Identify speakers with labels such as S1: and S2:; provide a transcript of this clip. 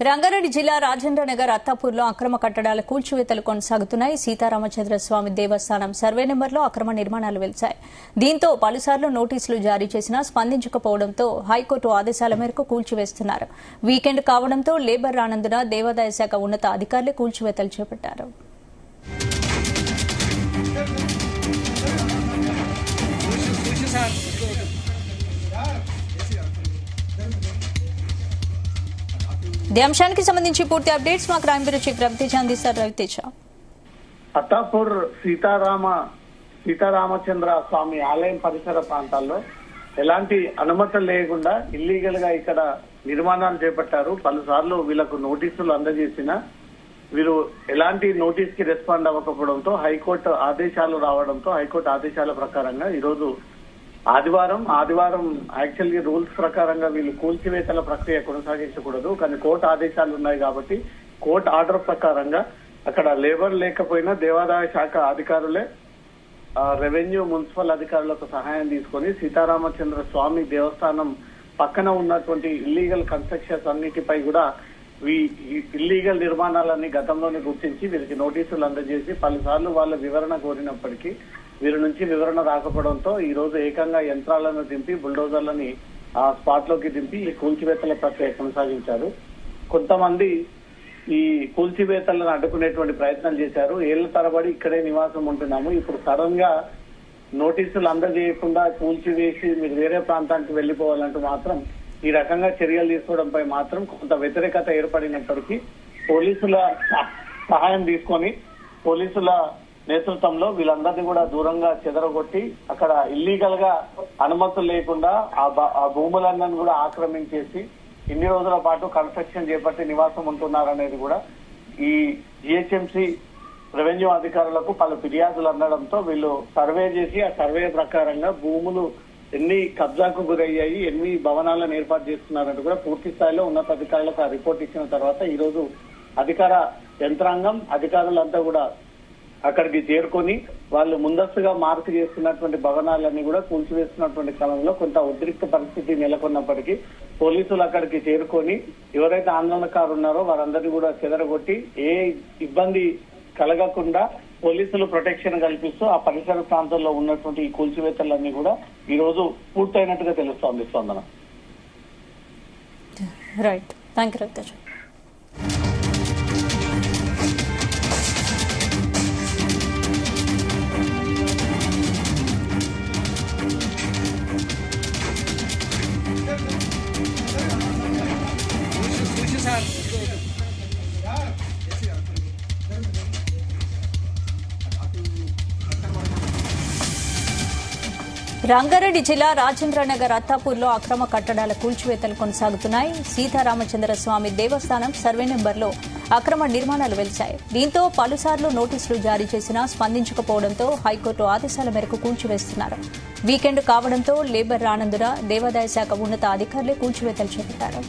S1: రంగారెడ్డి జిల్లా రాజేంద్రనగర్ అత్తాపూర్లో అక్రమ కట్టడాల కూల్చివేతలు కొనసాగుతున్నాయి. సీతారామచంద్ర స్వామి దేవస్థానం సర్వే నెంబర్లో అక్రమ నిర్మాణాలు వెలిశాయి. దీంతో పలుసార్లు నోటీసులు జారీ చేసినా స్పందించకపోవడంతో హైకోర్టు ఆదేశాల మేరకు కూల్చివేస్తున్నారు. వీకెండ్ కావడంతో లేబర్ రానందున దేవాదాయ శాఖ ఉన్నత అధికారులే కూల్చివేతలు చేపట్టారు. ఈ అంశానికి సంబంధించి పూర్తి అప్డేట్స్ మా క్రైమ్ బ్యూరో చీఫ్ రవితేజ అందిస్తారు. రవితేజ,
S2: అత్తాపూర్ సీతారామచంద్ర స్వామి ఆలయం పరిసర ప్రాంతాల్లో ఎలాంటి అనుమతులు లేకుండా ఇల్లీగల్ గా ఇక్కడ నిర్మాణాలు చేపట్టారు. పలుసార్లు వీళ్లకు నోటీసులు అందజేసినా వీరు ఎలాంటి నోటీస్ కి రెస్పాండ్ అవ్వకపోవడంతో హైకోర్టు ఆదేశాలు రావడంతో హైకోర్టు ఆదేశాల ప్రకారంగా ఈరోజు ఆదివారం యాక్చువల్లీ రూల్స్ ప్రకారంగా వీళ్ళు కూల్చివేతల ప్రక్రియ కొనసాగించకూడదు, కానీ కోర్టు ఆదేశాలు ఉన్నాయి కాబట్టి కోర్టు ఆర్డర్ ప్రకారంగా అక్కడ లేబర్ లేకపోయినా దేవాదాయ శాఖ అధికారులే రెవెన్యూ మున్సిపల్ అధికారులకు సహాయం తీసుకొని సీతారామచంద్ర స్వామి దేవస్థానం పక్కన ఉన్నటువంటి ఇల్లీగల్ కన్స్ట్రక్షన్స్ అన్నిటిపై కూడా ఈ ఇల్లీగల్ నిర్మాణాలన్నీ గతంలోనే గుర్తించి వీరికి నోటీసులు అందజేసి పలుసార్లు వాళ్ళ వివరణ కోరినప్పటికీ వీరి నుంచి వివరణ రాకపోవడంతో ఈ రోజు ఏకంగా యంత్రాలను దింపి బుల్డోజర్లని ఆ స్పాట్ లోకి దింపి ఈ కూల్చివేతల ప్రక్రియ కొనసాగించారు. కొంతమంది ఈ కూల్చివేతలను అడ్డుకునేటువంటి ప్రయత్నం చేశారు. ఏళ్ల తరబడి ఇక్కడే నివాసం ఉంటున్నాము, ఇప్పుడు సడన్ గా నోటీసులు అందజేయకుండా కూల్చివేసి మీరు వేరే ప్రాంతానికి వెళ్లిపోవాలంటూ మాత్రం ఈ రకంగా చర్యలు తీసుకోవడంపై మాత్రం కొంత వ్యతిరేకత ఏర్పడినప్పటికీ పోలీసుల సహాయం తీసుకొని పోలీసుల నేతృత్వంలో వీళ్ళందరినీ కూడా దూరంగా చెదరగొట్టి అక్కడ ఇల్లీగల్ గా అనుమతులు లేకుండా ఆ భూములన్నీ కూడా ఆక్రమించేసి ఇన్ని రోజుల పాటు కన్స్ట్రక్షన్ చేపట్టి నివాసం ఉంటున్నారనేది కూడా ఈ జిహెచ్ఎంసీ రెవెన్యూ అధికారులకు పలు ఫిర్యాదులు అందడంతో వీళ్ళు సర్వే చేసి ఆ సర్వే ప్రకారంగా భూములు ఎన్ని కబ్జాకు గురయ్యాయి, ఎన్ని భవనాలను ఏర్పాటు చేస్తున్నారంటూ కూడా పూర్తి స్థాయిలో ఉన్నతాధికారులకు ఆ రిపోర్ట్ ఇచ్చిన తర్వాత ఈ రోజు అధికార యంత్రాంగం అధికారులంతా కూడా అక్కడికి చేరుకొని వాళ్ళు ముందస్తుగా మార్పు చేస్తున్నటువంటి భవనాలన్నీ కూడా కూల్చివేస్తున్నటువంటి క్రమంలో కొంత ఉద్రిక్త పరిస్థితి నెలకొన్నప్పటికీ పోలీసులు అక్కడికి చేరుకొని ఎవరైతే ఆందోళనకారులు ఉన్నారో వారందరినీ కూడా చెదరగొట్టి ఏ ఇబ్బంది కలగకుండా పోలీసులు ప్రొటెక్షన్ కల్పిస్తూ ఆ పరిసర ప్రాంతాల్లో ఉన్నటువంటి ఈ కూల్చివేతలన్నీ కూడా ఈ రోజు పూర్తయినట్టుగా తెలుస్తోంది. స్పందన.
S1: Right, thank you Raviteja. Rangareddy జిల్లా రాజేంద్రనగర్ అత్తాపూర్లో అక్రమ కట్టడాల కూల్చివేతలు కొనసాగుతున్నాయి. సీతారామచంద్ర స్వామి దేవస్థానం సర్వే నెంబర్లో అక్రమ నిర్మాణాలు వెలిశాయి. దీంతో పలుసార్లు నోటీసులు జారీ చేసినా స్పందించకపోవడంతో హైకోర్టు ఆదేశాల మేరకు కూల్చివేస్తున్నారు. వీకెండ్ కావడంతో లేబర్ రానందున దేవాదాయ శాఖ ఉన్నత అధికారులే కూల్చివేతలు చేపట్టారు.